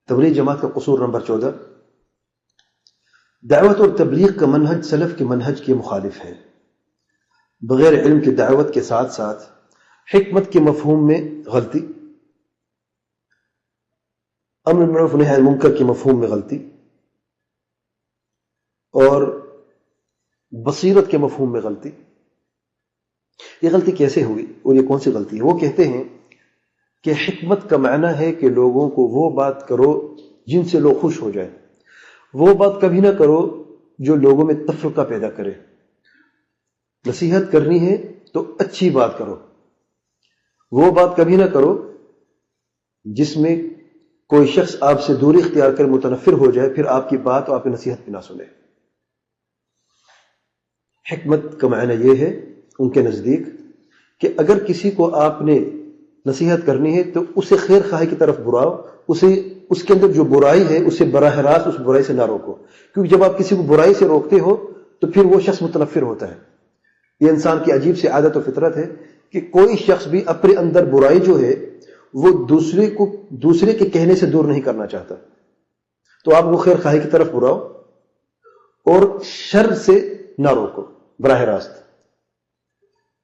تبلیغ جماعت کا قصور نمبر 14، دعوت اور تبلیغ کا منہج سلف کے منہج کے مخالف ہے۔ بغیر علم کی دعوت کے ساتھ ساتھ حکمت کے مفہوم میں غلطی، امر بالمعروف نہی عن المنکر کے مفہوم میں غلطی، اور بصیرت کے مفہوم میں غلطی۔ یہ غلطی کیسے ہوئی اور یہ کون سی غلطی ہے؟ وہ کہتے ہیں کہ حکمت کا معنی ہے کہ لوگوں کو وہ بات کرو جن سے لوگ خوش ہو جائیں، وہ بات کبھی نہ کرو جو لوگوں میں تفرقہ پیدا کرے۔ نصیحت کرنی ہے تو اچھی بات کرو، وہ بات کبھی نہ کرو جس میں کوئی شخص آپ سے دوری اختیار کر متنفر ہو جائے، پھر آپ کی بات اور آپ کی نصیحت بھی نہ سنے۔ حکمت کا معنی یہ ہے ان کے نزدیک کہ اگر کسی کو آپ نے نصیحت کرنی ہے تو اسے خیر خواہی کی طرف بلاؤ، اس کے اندر جو برائی ہے اسے براہ راست اس برائی سے نہ روکو، کیونکہ جب آپ کسی کو برائی سے روکتے ہو تو پھر وہ شخص متنفر ہوتا ہے۔ یہ انسان کی عجیب سی عادت و فطرت ہے کہ کوئی شخص بھی اپنے اندر برائی جو ہے وہ دوسرے کے کہنے سے دور نہیں کرنا چاہتا، تو آپ وہ خیر خواہی کی طرف بلاؤ اور شر سے نہ روکو براہ راست۔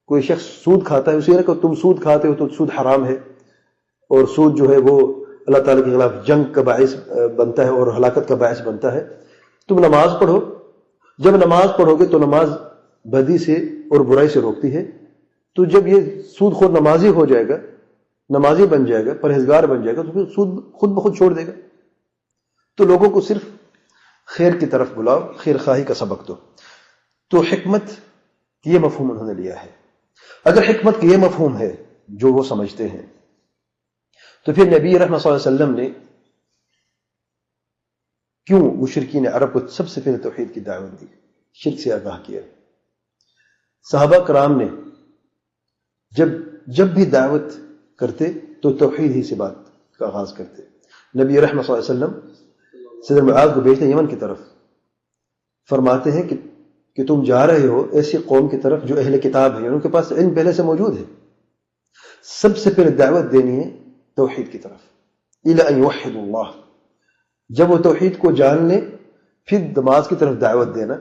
کوئی شخص سود کھاتا ہے، اسے نہ کہ تم سود کھاتے ہو تو سود حرام ہے، اور سود جو ہے وہ اللہ تعالیٰ کے خلاف جنگ کا باعث بنتا ہے اور ہلاکت کا باعث بنتا ہے۔ تم نماز پڑھو، جب نماز پڑھو گے تو نماز بدی سے اور برائی سے روکتی ہے، تو جب یہ سود خود نمازی ہو جائے گا، نمازی بن جائے گا، پرہیزگار بن جائے گا، تو پھر سود خود بخود چھوڑ دے گا۔ تو لوگوں کو صرف خیر کی طرف بلاؤ، خیر خواہی کا سبق دو۔ تو حکمت یہ مفہوم انہوں نے لیا ہے۔ اگر حکمت کا یہ مفہوم ہے جو وہ سمجھتے ہیں، تو پھر نبی رحمت صلی اللہ علیہ وسلم نے کیوں مشرکین عرب کو سب سے پہلے توحید کی دعوت دی، شرک سے آگاہ کیا؟ صحابہ کرام نے جب بھی دعوت کرتے تو توحید ہی سے بات کا آغاز کرتے۔ نبی رحمت صلی اللہ علیہ وسلم صدر معاذ کو بھیجتے یمن کی طرف، فرماتے ہیں کہ تم جا رہے ہو ایسی قوم کی طرف جو اہل کتاب ہے، ان کے پاس علم پہلے سے موجود ہے، سب سے پہلے دعوت دینی ہے توحید کی طرف، الی ان یوحدوا اللہ۔ جب وہ توحید کو جان لیں پھر نماز کی طرف دعوت دینا،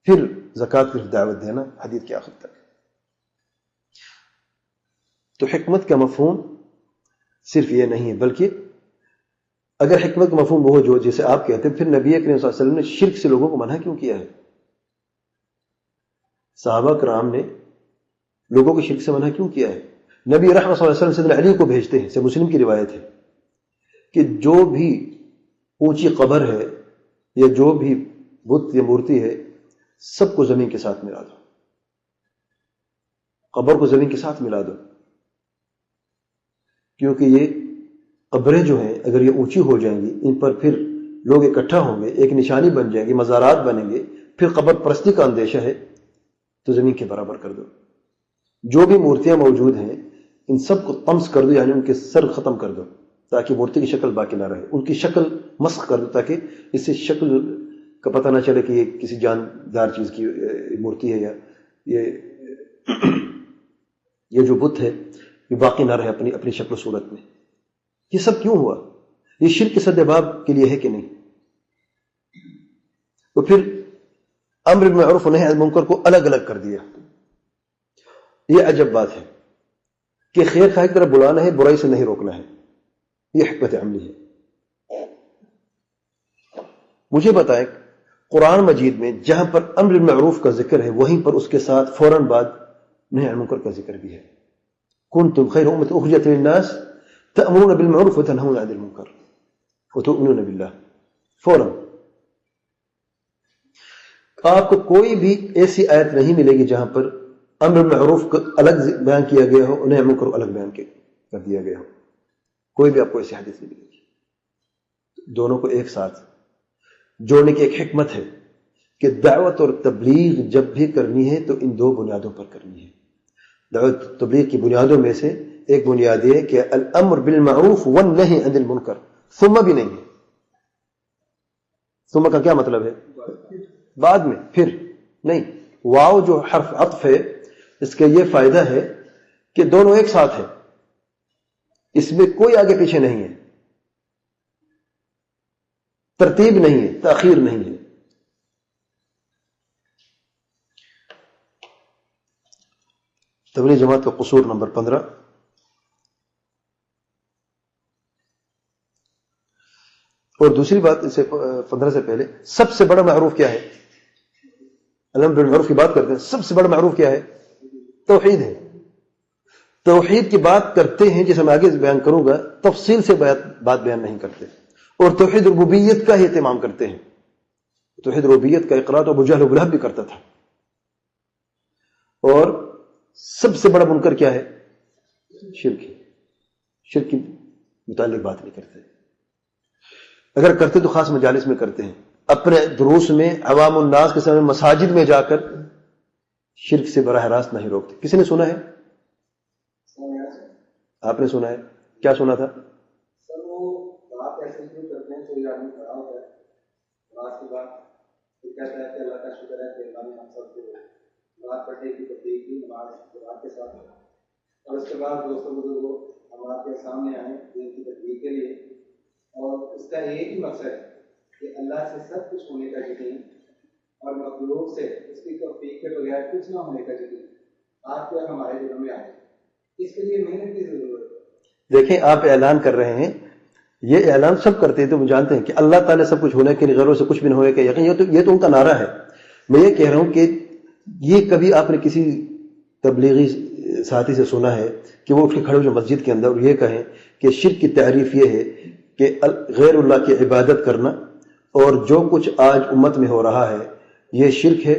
پھر زکوٰۃ کی طرف دعوت دینا، حدیث کے آخر تک۔ تو حکمت کا مفہوم صرف یہ نہیں ہے، بلکہ اگر حکمت کا مفہوم وہ جو جیسے آپ کہتے ہیں، پھر نبی کریم صلی اللہ علیہ وسلم نے شرک سے لوگوں کو منع کیوں کیا ہے؟ صحابہ کرام نے لوگوں کو شرک سے منع کیوں کیا ہے؟ نبی رحمت صلی اللہ علیہ وسلم سیدنا علی کو بھیجتے ہیں، سے مسلم کی روایت ہے کہ جو بھی اونچی قبر ہے یا جو بھی بت یا مورتی ہے سب کو زمین کے ساتھ ملا دو، قبر کو زمین کے ساتھ ملا دو، کیونکہ یہ قبریں جو ہیں اگر یہ اونچی ہو جائیں گی، ان پر پھر لوگ اکٹھا ہوں گے، ایک نشانی بن جائے گی، مزارات بنیں گے، پھر قبر پرستی کا اندیشہ ہے، تو زمین کے برابر کر دو۔ جو بھی مورتیاں موجود ہیں ان سب کو طمس کر دو، یعنی ان کے سر ختم کر دو تاکہ مورتی کی شکل باقی نہ رہے، ان کی شکل مسخ کر دو تاکہ اس سے شکل کا پتہ نہ چلے کہ یہ کسی جاندار چیز کی مورتی ہے یا یہ جو بت ہے یہ باقی نہ رہے اپنی شکل و صورت میں۔ یہ سب کیوں ہوا؟ یہ شرک کے سدباب کے لیے ہے کہ نہیں؟ تو پھر امر بالمعروف و نہی عن المنکر کو الگ الگ کر دیا۔ یہ عجب بات ہے کہ خیر خواہی کی طرف بلانا ہے، برائی سے نہیں روکنا ہے، یہ حکمت عملی ہے۔ مجھے بتائیں قرآن مجید میں جہاں پر امر بالمعروف کا ذکر ہے وہیں پر اس کے ساتھ فوراً بعد نہی عن المنکر کا ذکر بھی ہے۔ کنتم خیر امۃ اخرجت للناس تأمرون بالمعروف وتنهون عن المنکر وتؤمنون باللہ۔ فوراً آپ کو کوئی بھی ایسی آیت نہیں ملے گی جہاں پر امر بالمعروف کو الگ بیان کیا گیا ہو، نہی عن المنکر کو الگ بیان کر دیا گیا ہو، کوئی بھی آپ کو ایسی حدیث نہیں ملے گی۔ دونوں کو ایک ساتھ جوڑنے کی ایک حکمت ہے کہ دعوت اور تبلیغ جب بھی کرنی ہے تو ان دو بنیادوں پر کرنی ہے۔ دعوت تبلیغ کی بنیادوں میں سے ایک بنیاد یہ ہے کہ الامر بالمعروف والنہی عن المنکر، ثم بھی نہیں ہے۔ ثم کا کیا مطلب ہے؟ بعد میں، پھر نہیں۔ واو جو حرف عطف ہے اس کا یہ فائدہ ہے کہ دونوں ایک ساتھ ہیں، اس میں کوئی آگے پیچھے نہیں ہے۔ ترتیب نہیں ہے، تاخیر نہیں ہے. تبلیغ جماعت کا قصور نمبر 15. اور دوسری بات اس سے 15 سے پہلے، سب سے بڑا معروف کیا ہے؟ الامر بالمعروف کی بات کرتے ہیں، سب سے بڑا معروف کیا ہے؟ توحید ہے. توحید کی بات کرتے ہیں، جسے میں آگے بیان کروں گا، تفصیل سے بات بیان نہیں کرتے. اور توحید ربوبیت کا ہی اہتمام کرتے ہیں. توحید ربوبیت کا اقرار تو ابو جہل ابو لہب بھی کرتا تھا. اور سب سے بڑا منکر کیا ہے؟ شرک ہے. شرک کی متعلق بات نہیں کرتے. اگر کرتے تو خاص مجالس میں کرتے ہیں. اپنے دروس میں عوام الناس کے سامنے مساجد میں جا کر شرک سے براہ راست نہیں روکتے. کسی نے سنا ہے؟ آپ نے سنا ہے؟ کیا سنا تھا؟ سر وہ بات ایسے کیوں کرتے ہیں؟ کوئی آدمی کھڑا ہوتا ہے، نماز کے بعد وہ کہتا ہے کہ اللہ کا شکر ہے کہ اللہ نے ہم سب کو نماز پڑھنے کی توفیق دی، نماز جماعت کے ساتھ. اور اس کے بعد دوستوں بزرگوں ہم آپ کے سامنے آئے دین کی تبلیغ کے لیے، اور اس کا ایک ہی مقصد ہے کہ اللہ سے سب کچھ ہونے کا یقین اور مخلوق سے اس کی توفیق کے بغیر کچھ نہ ہونے کا یقین آپ کے ہمارے دلوں میں آئے. اس کے لیے محنت کی ضرورت ہے. دیکھیں، آپ اعلان کر رہے ہیں، یہ اعلان سب کرتے ہیں تو جانتے ہیں کہ اللہ تعالیٰ سب کچھ ہونے کے لیے غیروں سے کچھ بھی نہ ہونے کا یقین. یہ تو ان کا نعرہ ہے. میں یہ کہہ رہا ہوں کہ یہ کبھی آپ نے کسی تبلیغی ساتھی سے سنا ہے کہ وہ اٹھ کے کھڑے ہو جو مسجد کے اندر اور یہ کہیں کہ شرک کی تعریف یہ ہے کہ غیر اللہ کی عبادت کرنا، اور جو کچھ آج امت میں ہو رہا ہے یہ شرک ہے.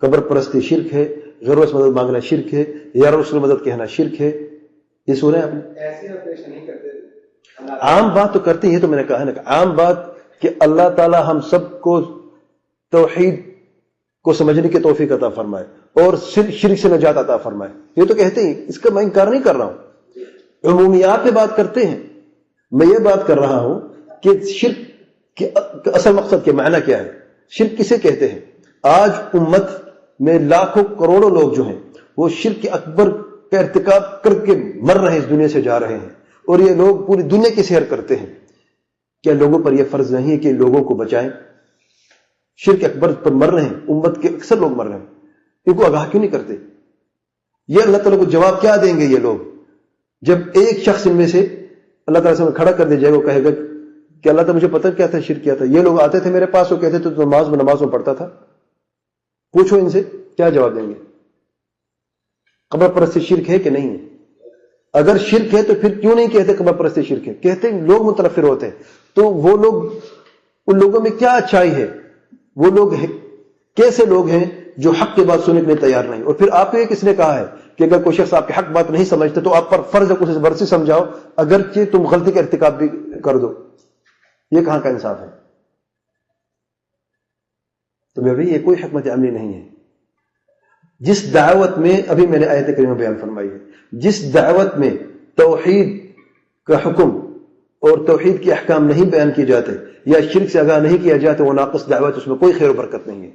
قبر پرستی شرک ہے، غیروں سے مدد مانگنا شرک ہے، یا رسول مدد کہنا شرک ہے. یہ سنا ہے آپ نے؟ ایسے آپریشن نہیں کرتے. عام بات تو کرتے ہیں. یہ تو میں نے کہا نا کہ عام بات کہ اللہ تعالی ہم سب کو توحید کو سمجھنے کی توفیق عطا فرمائے اور شرک سے نجات عطا فرمائے. یہ تو کہتے ہیں، اس کا میں انکار نہیں کر رہا ہوں. عمومیات پہ بات کرتے ہیں. میں یہ بات کر رہا ہوں کہ شرک کے اصل مقصد کے معنی کیا ہے، شرک کسے کہتے ہیں. آج امت میں لاکھوں کروڑوں لوگ جو ہیں وہ شرک اکبر کا ارتکاب کر کے مر رہے ہیں، اس دنیا سے جا رہے ہیں. اور یہ لوگ پوری دنیا کی سیر کرتے ہیں. کیا لوگوں پر یہ فرض نہیں ہے کہ لوگوں کو بچائیں؟ شرک اکبر پر مر رہے ہیں، امت کے اکثر لوگ مر رہے ہیں. ان کو آگاہ کیوں نہیں کرتے؟ یہ اللہ تعالیٰ کو جواب کیا دیں گے یہ لوگ جب ایک شخص ان میں سے اللہ تعالیٰ سے کھڑا کر دیا جائے گا، وہ کہے گا کہ اللہ تعالیٰ مجھے پتہ کیا تھا، شرک کیا تھا. یہ لوگ آتے تھے میرے پاس، وہ کہتے تو نماز میں پڑھتا تھا. پوچھو ان سے کیا جواب دیں گے؟ قبر پرستی شرک ہے کہ نہیں ہے؟ اگر شرک ہے تو پھر کیوں نہیں کہتے قبر پرستی شرک ہے؟ کہتے لوگ متنفر ہوتے ہیں. تو وہ لوگ، ان لوگوں میں کیا اچھائی ہے؟ وہ لوگ کیسے لوگ ہیں جو حق کی بات سننے کے لیے تیار نہیں؟ اور پھر آپ کو یہ کس نے کہا ہے کہ اگر کوئی شخص آپ کی حق بات نہیں سمجھتے تو آپ پر فرض ہے اسے برسی سمجھاؤ اگرچہ تم غلطی کا ارتکاب بھی کر دو؟ یہ کہاں کا انصاف ہے؟ تو میں بھی یہ کوئی حکمت عملی نہیں ہے. جس دعوت میں ابھی میں نے آیت کریمہ بیان فرمائی ہے، جس دعوت میں توحید کا حکم اور توحید کے احکام نہیں بیان کیے جاتے یا شرک سے آگاہ نہیں کیا جاتا، وہ ناقص دعوت، اس میں کوئی خیر و برکت نہیں ہے.